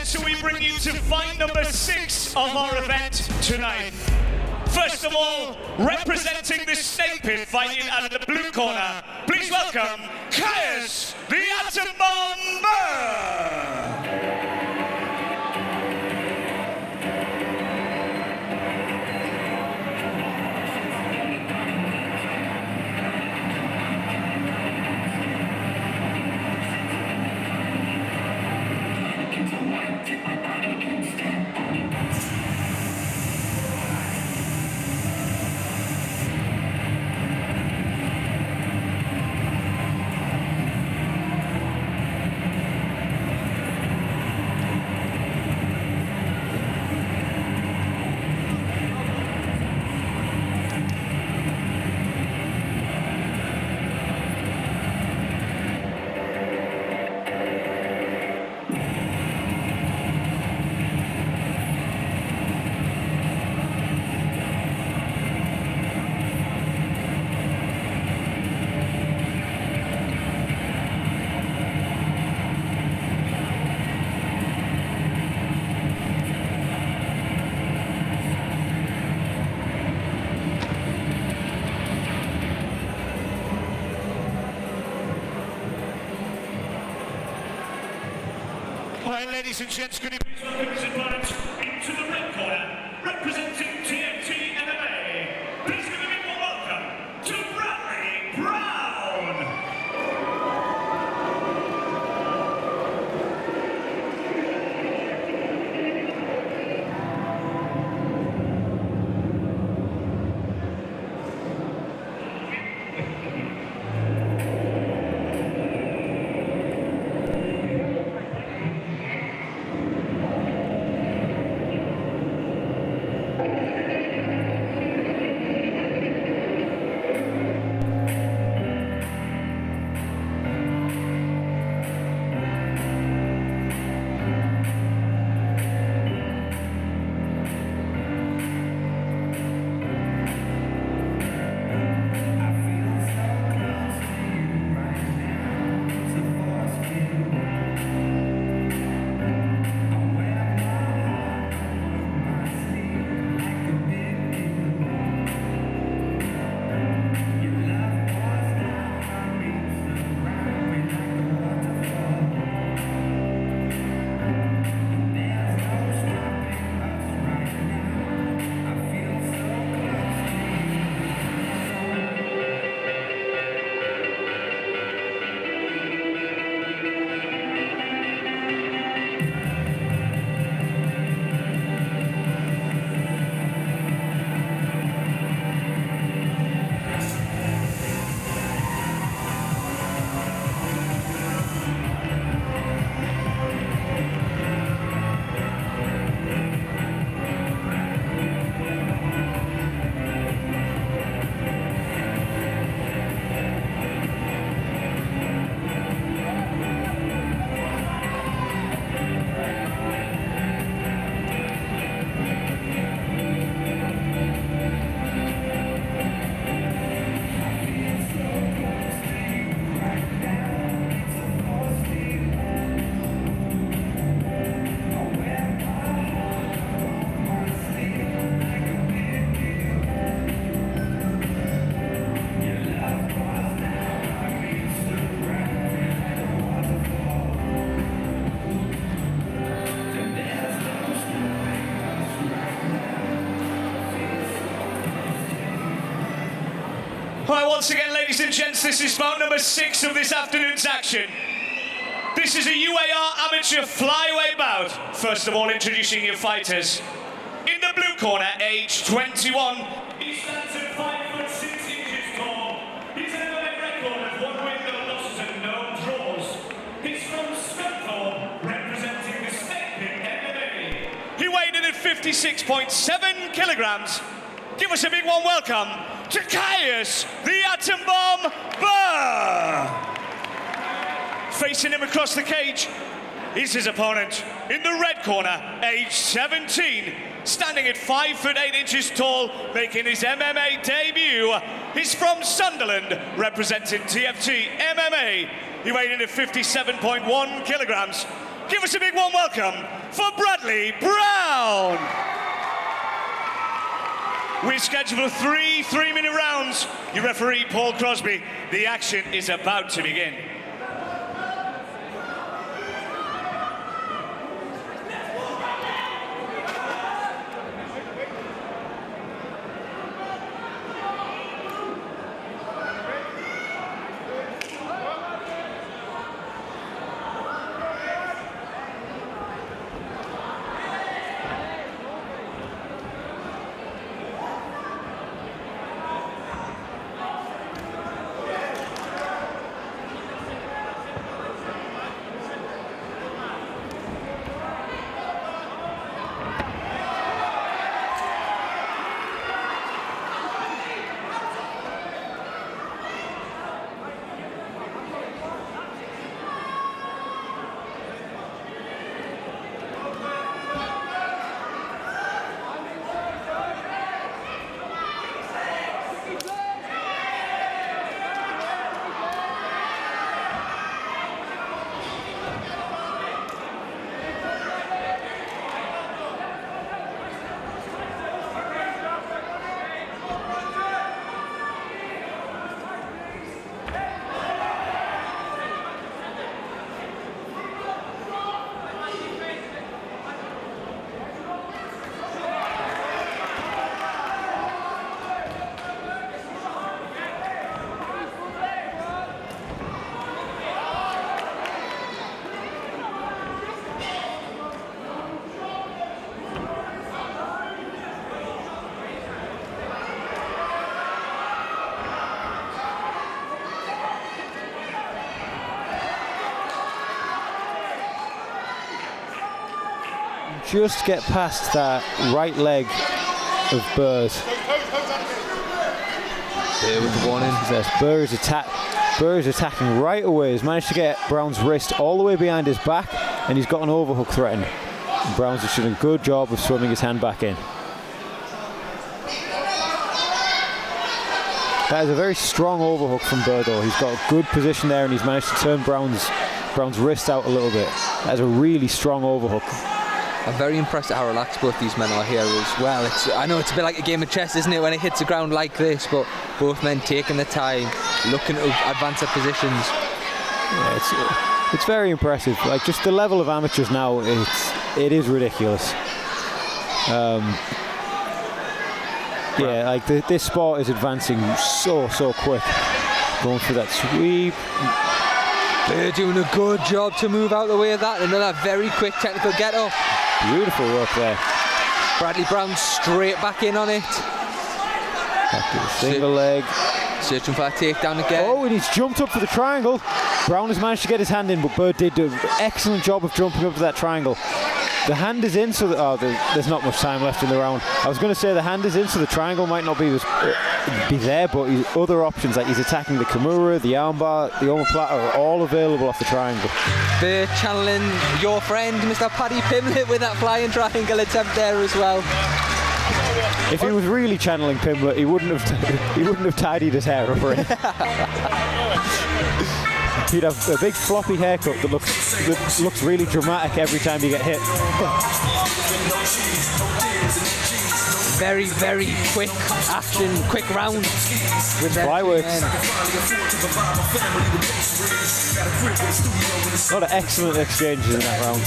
so we bring you to fight number 6 of our event tonight. First of all, representing the Snake Pit, fighting out of the blue corner, please welcome Caius, the Atom Bomb Burr. Well, ladies and gents, good evening. Welcome his opponent into the red corner, representing TFT MMA. Please give a big warm welcome to Brown. Right, once again, ladies and gents, this is bout number 6 of this afternoon's action. This is a UAR amateur flyweight bout. First of all, introducing your fighters. In the blue corner, age 21. He stands at 5'6" tall. He's an MMA record of 1 win, no losses and no draws. He's from Scunthorpe, representing the Snake Pit MMA. He weighed in at 56.7 kilograms. Give us a big warm welcome to Caius, the Atom Bomb Burr. Facing him across the cage is his opponent in the red corner, age 17, standing at 5'8" tall, making his MMA debut. He's from Sunderland, representing TFT MMA. He weighed in at 57.1 kilograms. Give us a big warm welcome for Bradley Brown. We're scheduled for 3 3-minute rounds. Your referee, Paul Crosby. The action is about to begin. Just get past that right leg of Burr's. There with the warning. Burr is attacking right away. He's managed to get Brown's wrist all the way behind his back, and he's got an overhook threatened. And Brown's just doing a good job of swimming his hand back in. That is a very strong overhook from Burr, though. He's got a good position there, and he's managed to turn Brown's wrist out a little bit. That's a really strong overhook. I'm very impressed at how relaxed both these men are here as well. I know it's a bit like a game of chess, isn't it, when it hits the ground like this, but both men taking the time, looking to advance their positions. Yeah, it's very impressive. Like, just the level of amateurs now, it is ridiculous. Yeah, like this sport is advancing so quick. Going for that sweep. They're doing a good job to move out the way of that. Another very quick technical get up. Beautiful work there. Bradley Brown straight back in on it. Back to the single leg. Searching for that takedown again. Oh, and he's jumped up for the triangle. Brown has managed to get his hand in, but Burr did do an excellent job of jumping up to that triangle. The hand is in, so there's not much time left in the round. I was going to say the hand is in, so the triangle might not be there, but his other options, like he's attacking the Kimura, the armbar, the omoplata, are all available off the triangle. They're channeling your friend, Mr. Paddy Pimblett, with that flying triangle attempt there as well. If he was really channeling Pimblett, he wouldn't have tidied his hair up for it. He'd have a big floppy haircut that looks really dramatic every time you get hit. Very, very quick action, quick round. With Flyworks. A lot of excellent exchanges in that round.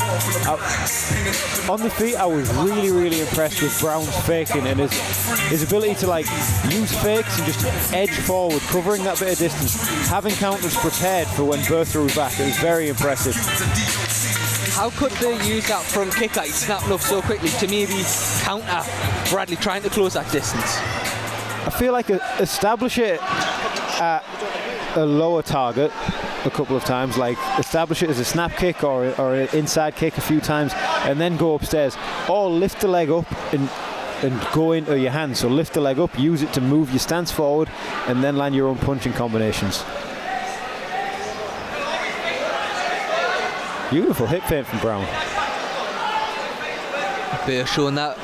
On the feet, I was really impressed with Brown's faking and his ability to use fakes and just edge forward, covering that bit of distance, having counters prepared for when Burr threw back. It was very impressive. How could they use that front kick that he snapped up so quickly to maybe counter Bradley trying to close that distance? I feel like establish it at a lower target a couple of times, like establish it as a snap kick or an inside kick a few times, and then go upstairs, or lift the leg up and go into your hand. So lift the leg up, use it to move your stance forward, and then land your own punching combinations. Beautiful hip feint from Brown. Burr showing that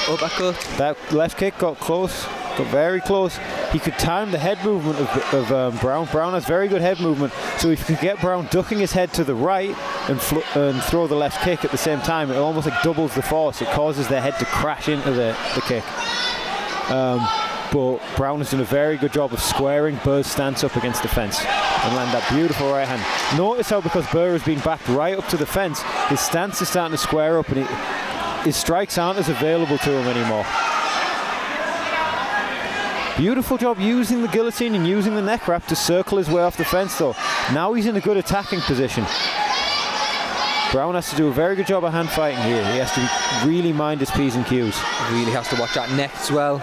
uppercut. That left kick got close, got very close. he could time the head movement of Brown. Brown has very good head movement, so if you could get Brown ducking his head to the right and throw the left kick at the same time, it almost like doubles the force. It causes their head to crash into the kick. But Brown has done a very good job of squaring Burr's stance up against the fence and land that beautiful right hand. Notice how because Burr has been backed right up to the fence, his stance is starting to square up and his strikes aren't as available to him anymore. Beautiful job using the guillotine and using the neck wrap to circle his way off the fence though. Now he's in a good attacking position. Brown has to do a very good job of hand fighting here. He has to really mind his P's and Q's. Really has to watch that neck as well.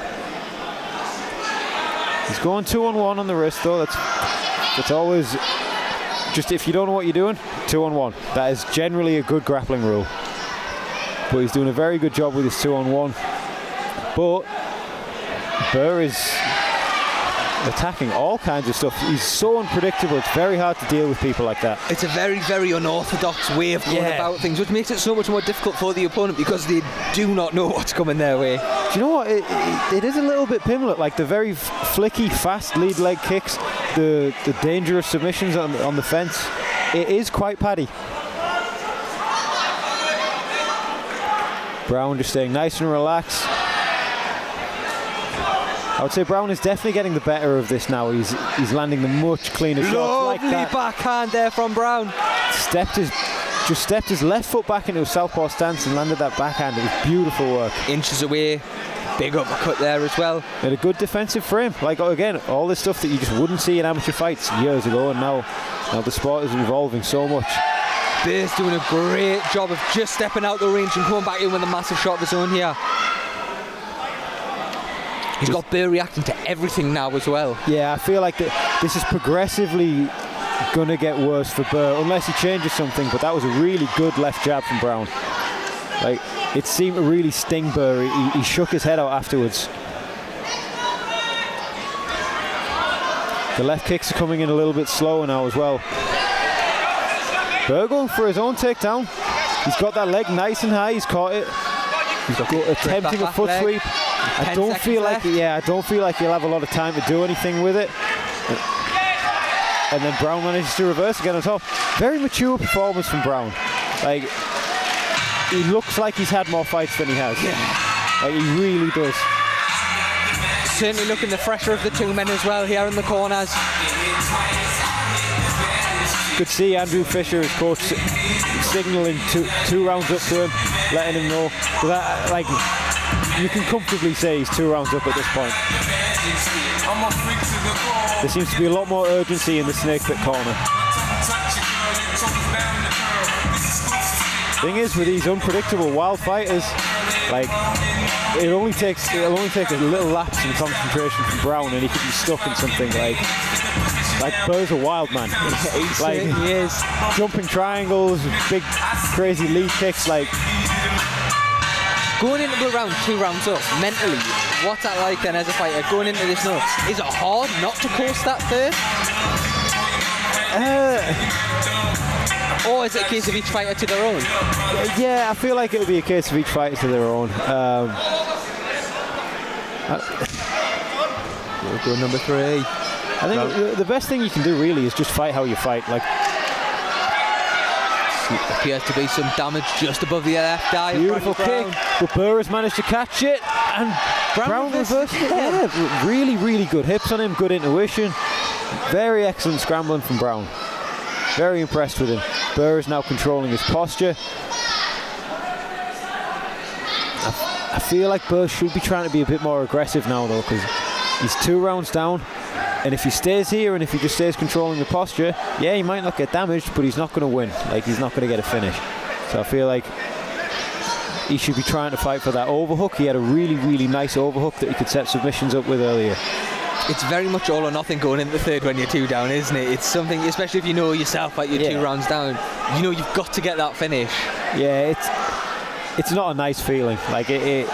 He's going 2-on-1 on the wrist though. That's always, just if you don't know what you're doing, 2-on-1. That is generally a good grappling rule. But he's doing a very good job with his 2-on-1. But Burr is attacking all kinds of stuff. He's so unpredictable. It's very hard to deal with people like that. It's a very, very unorthodox way of going about things, which makes it so much more difficult for the opponent because they do not know what's coming their way. Do you know what? It is a little bit Pimlet, like the very flicky, fast lead leg kicks, the dangerous submissions on the fence. It is quite paddy. Brown just staying nice and relaxed. I would say Brown is definitely getting the better of this now. He's landing the much cleaner shots like that. Lovely backhand there from Brown. Just stepped his left foot back into a southpaw stance and landed that backhand. It was beautiful work. Inches away, big uppercut there as well. And a good defensive frame. Like again, all this stuff that you just wouldn't see in amateur fights years ago, and now the sport is evolving so much. Burr's doing a great job of just stepping out the range and coming back in with a massive shot of his own here. He's got Burr reacting to everything now as well. Yeah, I feel like this is progressively going to get worse for Burr unless he changes something, but that was a really good left jab from Brown. Like, it seemed to really sting Burr. He shook his head out afterwards. The left kicks are coming in a little bit slower now as well. Burr going for his own takedown. He's got that leg nice and high. He's caught it. He's attempting a foot sweep. I don't feel like he'll have a lot of time to do anything with it. And then Brown manages to reverse again on top. Very mature performance from Brown. Like, he looks like he's had more fights than he has. Yeah. Like, he really does. Certainly looking the fresher of the two men as well here in the corners. Could see Andrew Fisher, his coach, signalling two rounds up to him, letting him know. Like, you can comfortably say he's 2 rounds up at this point. There seems to be a lot more urgency in the snake pit corner. Thing is, with these unpredictable wild fighters, like, it'll only take a little lapse in concentration from Brown and he could be stuck in something like Burr's a wild man. He is. Jumping triangles, big crazy lead kicks, like. Going into a round 2 rounds up, mentally, what's that like then as a fighter? Going into this now, is it hard not to coast that third? Or is it a case of each fighter to their own? Yeah, I feel like it would be a case of each fighter to their own. We'll go number 3. I think the best thing you can do really is just fight how you fight. Like, appears to be some damage just above the left eye. Beautiful kick, but Burr has managed to catch it, and Brown reversed it. Yeah, really, really good hips on him, good intuition, very excellent scrambling from Brown. Very impressed with him. Burr is now controlling his posture. I feel like Burr should be trying to be a bit more aggressive now though, because he's 2 rounds down. And if he stays here and if he just stays controlling the posture, yeah, he might not get damaged, but he's not going to win. Like, he's not going to get a finish. So I feel like he should be trying to fight for that overhook. He had a really, really nice overhook that he could set submissions up with earlier. It's very much all or nothing going into the third when you're 2 down, isn't it? It's something, especially if you know yourself that you're 2 rounds down, you know you've got to get that finish. Yeah, it's not a nice feeling. Like, it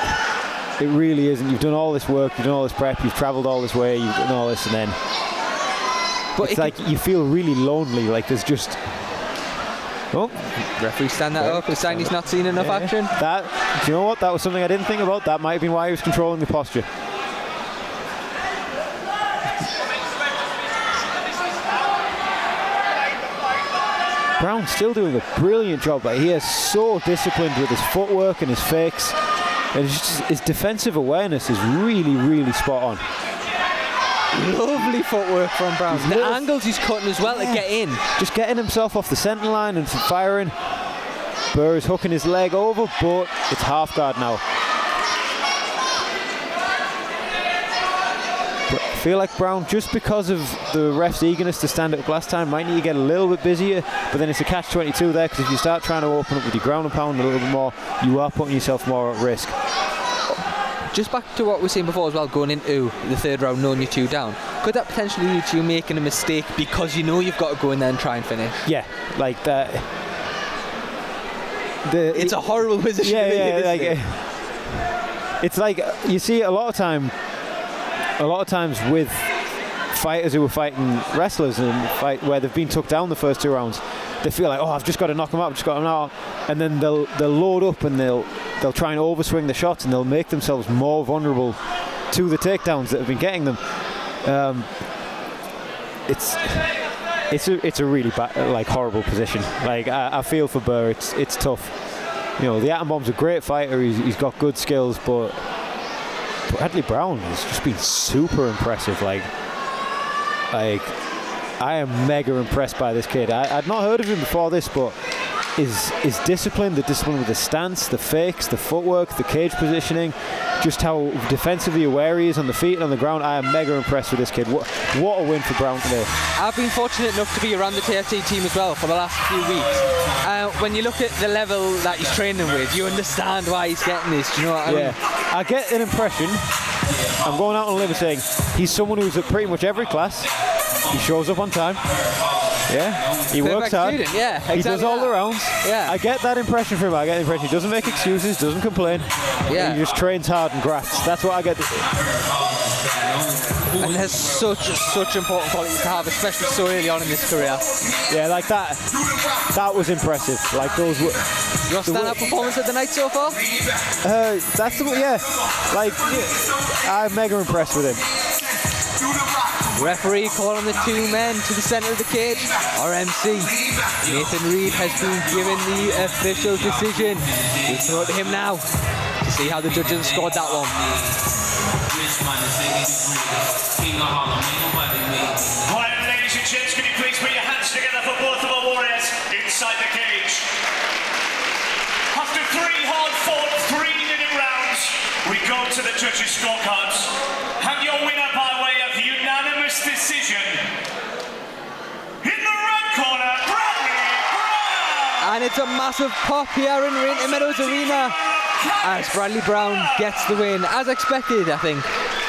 really isn't. You've done all this work, you've done all this prep, you've travelled all this way, you've done all this, and then but it's like you feel really lonely. Like, there's just referee stand that up. It's saying he's not seen enough action. Do you know what? That was something I didn't think about. That might have been why he was controlling the posture. Brown's still doing a brilliant job. Like, he is so disciplined with his footwork and his fakes. And his defensive awareness is really, really spot on. Lovely footwork from Brown. The angles he's cutting as well to get in. Just getting himself off the centre line and firing. Burr is hooking his leg over, but it's half guard now. I feel like Brown, just because of the ref's eagerness to stand up last time, might need to get a little bit busier, but then it's a catch-22 there, because if you start trying to open up with your ground and pound a little bit more, you are putting yourself more at risk. Just back to what we were saying before as well, going into the third round knowing you're 2 down, could that potentially lead to you making a mistake because you know you've got to go in there and try and finish? Yeah, like that. It's a horrible position. It's like you see a lot of times with fighters who are fighting wrestlers and fight where they've been took down the first 2 rounds, they feel like, oh, I've just got to knock them out, and then they'll load up and they'll try and overswing the shots, and they'll make themselves more vulnerable to the takedowns that have been getting them. It's a really horrible position. Like, I feel for Burr. It's tough. You know, the Atom Bomb's a great fighter. He's got good skills, but Bradley Brown has just been super impressive. Like I am mega impressed by this kid. I'd not heard of him before this, but his discipline, the discipline with the stance, the fakes, the footwork, the cage positioning, just how defensively aware he is on the feet and on the ground. I am mega impressed with this kid. What a win for Brown today. I've been fortunate enough to be around the TFT team as well for the last few weeks. When you look at the level that he's training with, you understand why he's getting this. Do you know what I mean? I get an impression, I'm going out on a limb saying, he's someone who's at pretty much every class. He shows up on time. Yeah, he works hard. Student, yeah, exactly. He does all the rounds. Yeah, I get that impression from him. I get the impression he doesn't make excuses, doesn't complain. Yeah, he just trains hard and grafts. That's what I get. And there's such important qualities to have, especially so early on in his career. Yeah, like that. That was impressive. Like those. Your stand-up performance of the night so far? That's the Like, I'm mega impressed with him. Referee calling the 2 men to the centre of the cage. RMC. Nathan Reed has been given the official decision. We throw it to him now to see how the judges scored that one. Right, ladies and gents, can you please put your hands together for both of our warriors inside the cage? After 3 hard-fought, 3-minute rounds, we go to the judges' scorecards. And your winner by way of unanimous decision, in the red corner, Bradley Brown! And it's a massive pop here in Rainton Meadows Arena as Bradley Brown gets the win, as expected, I think.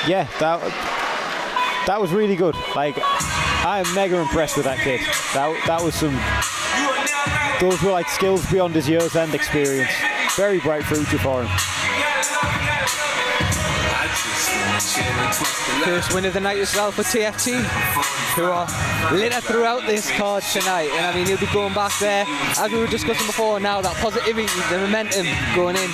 Yeah, that was really good. Like, I am mega impressed with that kid. That was those were like skills beyond his years and experience. Very bright future for him. First win of the night as well for TFT, who are litter throughout this card tonight. And I mean, he'll be going back there, as we were discussing before, now that positivity, the momentum going in.